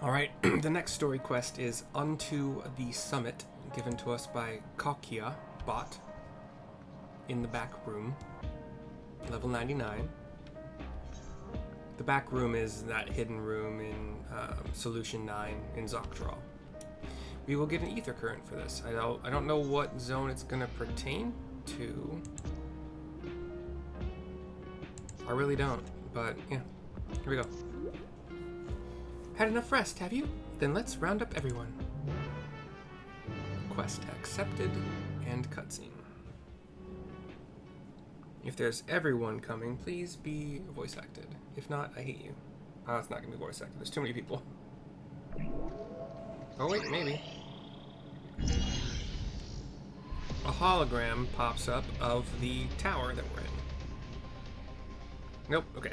Alright, the next story quest is Unto the Summit, given to us by Kakia Bot in the back room, level 99. The back room is that hidden room in Solution 9 in Zoraal. We will get an ether current for this. I don't know what zone it's going to pertain to. I really don't, but yeah, here we go. Had enough rest, have you? Then let's round up everyone. Quest accepted and cutscene. If there's everyone coming, please be voice acted. If not, I hate you. Oh, it's not gonna be voice acted. There's too many people. Oh wait, maybe. A hologram pops up of the tower that we're in. Nope, okay.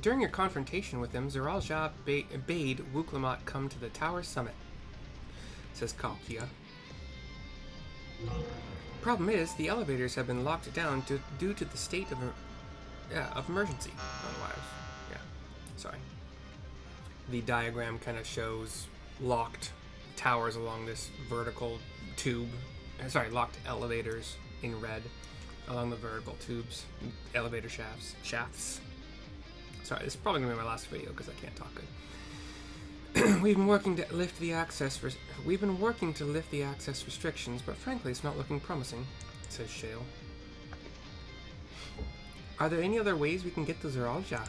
During your confrontation with him, Zoraal Ja bade Wuklamot come to the tower summit, says Kakia. Problem is, the elevators have been locked down due to the state of emergency. Sorry. The diagram kind of shows locked towers along this vertical tube. Locked elevators in red along the vertical tubes, elevator shafts. Sorry, this is probably gonna be my last video because I can't talk good. We've been working to lift the access restrictions, but frankly, it's not looking promising, says Shale. Are there any other ways we can get to Zoraal Ja?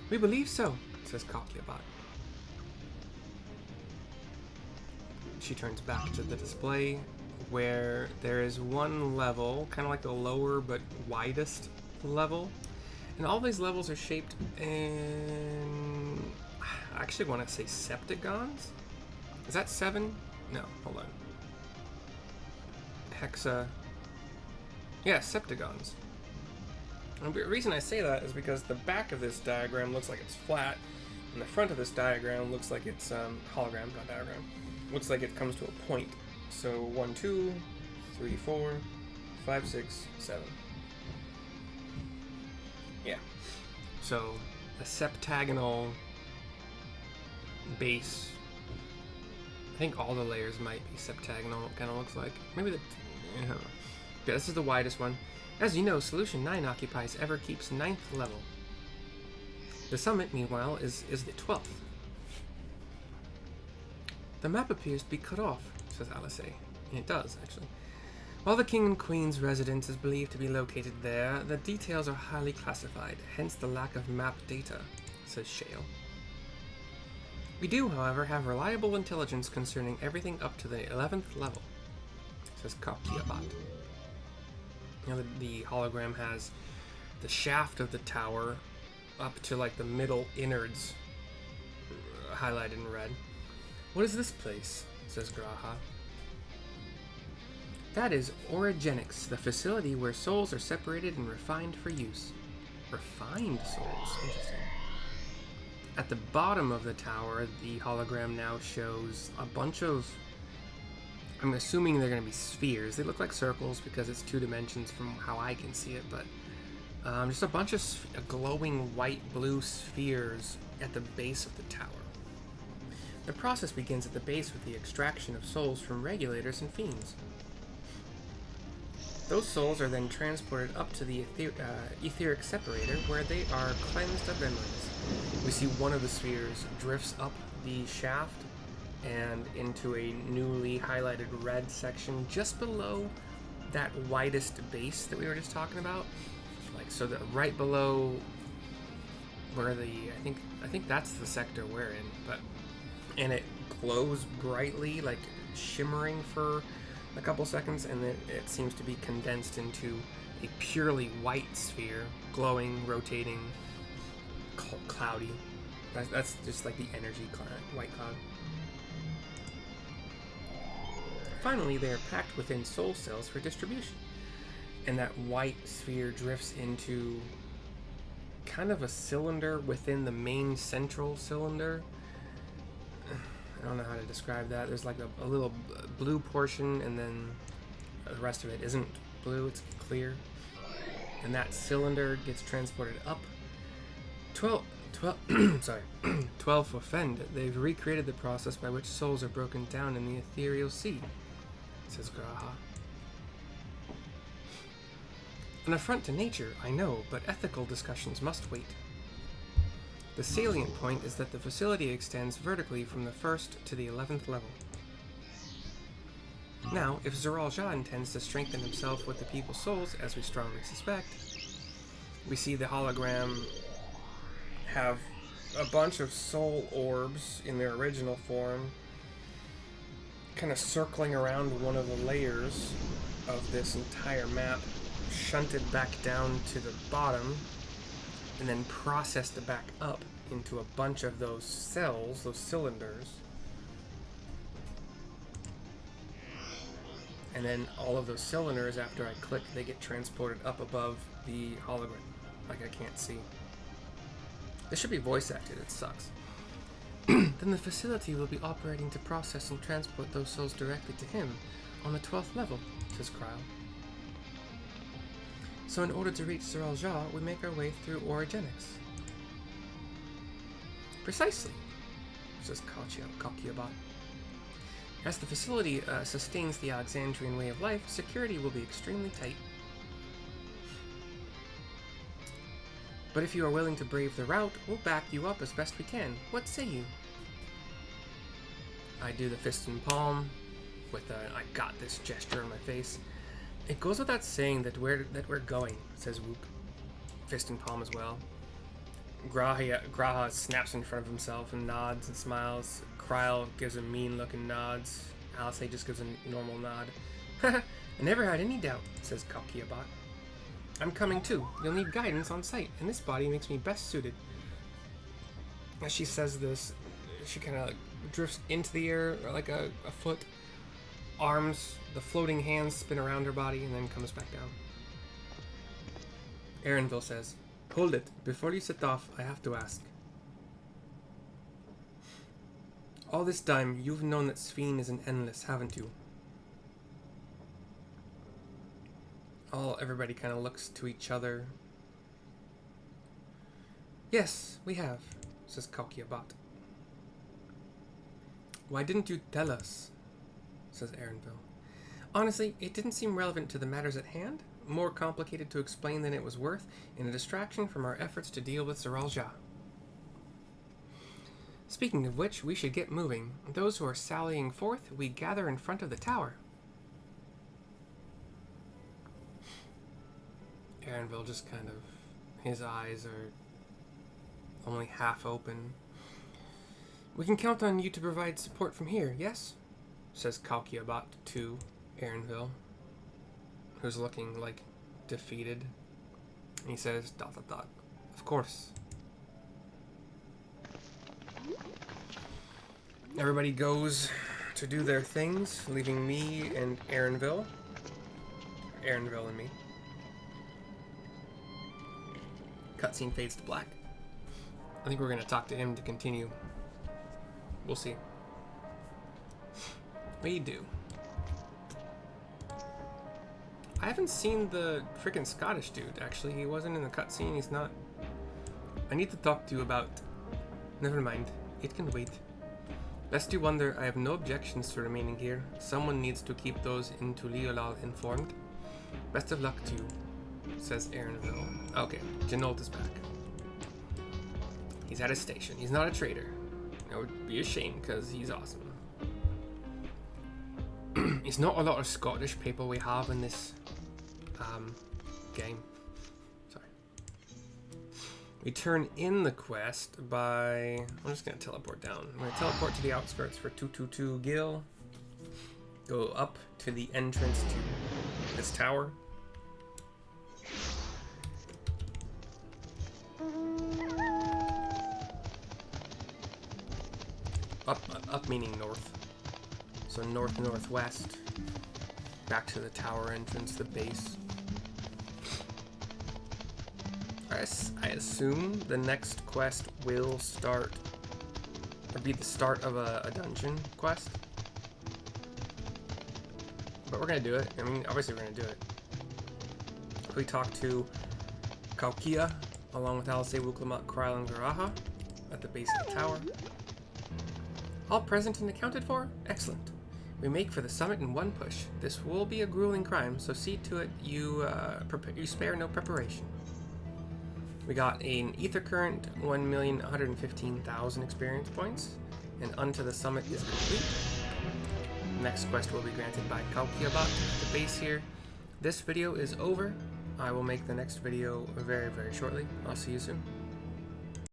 We believe so, says Kakiabot. She turns back to the display where there is one level, kind of like the lower but widest level. And all these levels are shaped in... I actually want to say septagons? Is that 7? No, hold on. Hexa... Yeah, septagons. And the reason I say that is because the back of this diagram looks like it's flat, and the front of this diagram looks like it's hologram, not diagram. Looks like it comes to a point. So 1, 2, 3, 4, 5, 6, 7. Yeah. So a septagonal base. I think all the layers might be septagonal, it kind of looks like. Maybe the... Yeah, this is the widest one. As you know, Solution 9 occupies Everkeep's 9th level. The summit, meanwhile, is the 12th. The map appears to be cut off, says Alice. And it does, actually. While the King and Queen's residence is believed to be located there, the details are highly classified, hence the lack of map data, says Shale. We do, however, have reliable intelligence concerning everything up to the 11th level, says Kakiabot. Now the hologram has the shaft of the tower up to like the middle innards highlighted in red. What is this place? Says Graha. That is Origenics, the facility where souls are separated and refined for use. Refined souls? Interesting. At the bottom of the tower, the hologram now shows a bunch of... I'm assuming they're going to be spheres. They look like circles because it's 2 dimensions from how I can see it, but just a bunch of glowing white-blue spheres at the base of the tower. The process begins at the base with the extraction of souls from regulators and fiends. Those souls are then transported up to the etheric separator, where they are cleansed of memories. We see one of the spheres drifts up the shaft and into a newly highlighted red section just below that widest base that we were just talking about. Like, so that right below where the I think that's the sector we're in, and it glows brightly, like shimmering for a couple seconds, and then it seems to be condensed into a purely white sphere, glowing, rotating, cloudy. That's just like the energy cloud, white cloud. Finally, they are packed within soul cells for distribution, and that white sphere drifts into kind of a cylinder within the main central cylinder. I don't know how to describe that. There's like a little blue portion, and then the rest of it isn't blue, it's clear. And that cylinder gets transported up Sorry. 12 for Fend. They've recreated the process by which souls are broken down in the ethereal sea, says Graha. An affront to nature, I know, but ethical discussions must wait. The salient point is that the facility extends vertically from the 1st to the 11th level. Now, if Zoraal Ja intends to strengthen himself with the people's souls, as we strongly suspect, we see the hologram have a bunch of soul orbs in their original form, kind of circling around one of the layers of this entire map, shunted back down to the bottom, and then processed back up into a bunch of those cells, those cylinders. And then all of those cylinders, after I click, they get transported up above the hologram. Like I can't see. This should be voice acted, it sucks. Then the facility will be operating to process and transport those souls directly to him on the 12th level, says Kryle. So in order to reach Zoraal Ja, we make our way through orogenics. Precisely, says Kalkiabat. As the facility sustains the Alexandrian way of life, security will be extremely tight. But if you are willing to brave the route, we'll back you up as best we can. What say you? I do the fist and palm with a I got this gesture on my face. It goes without saying that we're going, says Whoop. Fist and palm as well. Graha snaps in front of himself and nods and smiles. Kryle gives a mean-looking nods. Alice just gives a normal nod. I never had any doubt, says Kalkiabat. I'm coming too. You'll need guidance on sight, and this body makes me best suited. As she says this, she kind of drifts into the air like a foot. Arms, the floating hands spin around her body and then comes back down. Erenville says, Hold it. Before you set off, I have to ask. All this time, you've known that Sphene is an endless, haven't you? Everybody kind of looks to each other. Yes, we have, says Kalkiabat. Why didn't you tell us? Says Erenville. Honestly, it didn't seem relevant to the matters at hand, more complicated to explain than it was worth, and a distraction from our efforts to deal with Zoraal Ja. Speaking of which, we should get moving. Those who are sallying forth, we gather in front of the tower. Erenville just kind of, his eyes are only half open. We can count on you to provide support from here, yes? Says Kalkiabat to Erenville, who's looking like defeated. And he says, ... Of course. Everybody goes to do their things, leaving me and Erenville. Erenville and me. Cutscene fades to black. I think we're going to talk to him to continue. We'll see. We do. I haven't seen the freaking Scottish dude, actually. He wasn't in the cutscene. He's not. I need to talk to you about. Never mind. It can wait. Lest you wonder, I have no objections to remaining here. Someone needs to keep those in Tuliolal informed. Best of luck to you, says Erenville. Okay, Genolt is back. He's at his station. He's not a traitor. That would be a shame, because he's awesome. It's not a lot of Scottish people we have in this game. Sorry. We turn in the quest by... I'm just going to teleport down. I'm going to teleport to the outskirts for 222 Gil. Go up to the entrance to this tower. Up meaning north. So north-northwest. Back to the tower entrance, the base. I assume the next quest will start, or be the start of a dungeon quest. But we're gonna do it. I mean, obviously we're gonna do it. We talk to Kalkia along with Alcé, Wuklamat, Kryl, and Garaha at the base of the tower. All present and accounted for? Excellent. We make for the summit in one push. This will be a grueling climb, so see to it you spare no preparation. We got an ether current, 1,115,000 experience points, and Unto the Summit is complete. Next quest will be granted by Kalkiabat at the base here. This video is over. I will make the next video very, very shortly. I'll see you soon.